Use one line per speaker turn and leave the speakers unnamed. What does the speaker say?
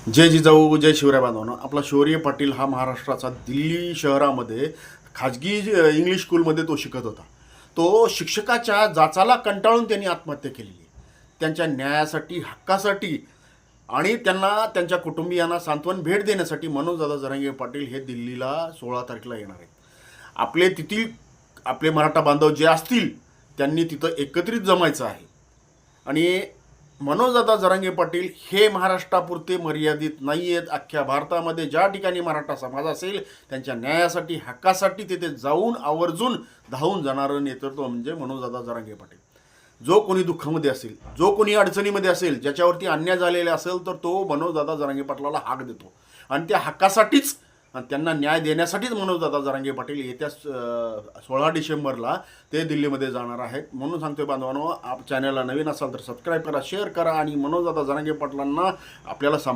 जय जिजाऊ जय शिवराय बांधवांनो. आपला शौर्य पाटील हा महाराष्ट्राचा दिल्ली शहरामध्ये खाजगी इंग्लिश स्कूलमध्ये तो शिकत होता. तो शिक्षकाच्या जाचाला कंटाळून त्यांनी आत्महत्या केलेली आहे. त्यांच्या न्यायासाठी, हक्कासाठी आणि त्यांना त्यांच्या कुटुंबियांना सांत्वन भेट देण्यासाठी मनोजदादा जरांगे पाटील हे दिल्लीला 16 तारखेला येणार आहेत. आपले तिथील आपले मराठा बांधव जे असतील त्यांनी तिथं एकत्रित जमायचं आहे. आणि मनोजदादा जरांगे पाटील हे महाराष्ट्रापुरते मर्यादित नाही आहेत. अख्ख्या भारतामध्ये ज्या ठिकाणी मराठा समाज असेल त्यांच्या न्यायासाठी, हक्कासाठी तिथे जाऊन आवर्जून धावून जाणारं नेतृत्व म्हणजे मनोजदादा जरांगे पाटील. जो कोणी दुःखामध्ये असेल, जो कोणी अडचणीमध्ये असेल, ज्याच्यावरती अन्याय झालेला असेल तर तो मनोजदादा जरांगे पाटलाला हाक देतो. आणि त्या हक्कासाठीच आणि त्यांना न्याय देण्यासाठीच मनोजदादा जरांगे पाटील येत्या 16 डिसेंबरला ते दिल्लीमध्ये जाणार आहेत. म्हणून सांगतोय बांधवांनो, आप चॅनलला नवीन असाल तर सबस्क्राईब करा, शेअर करा आणि मनोजदादा जरांगे पाटलांना आपल्याला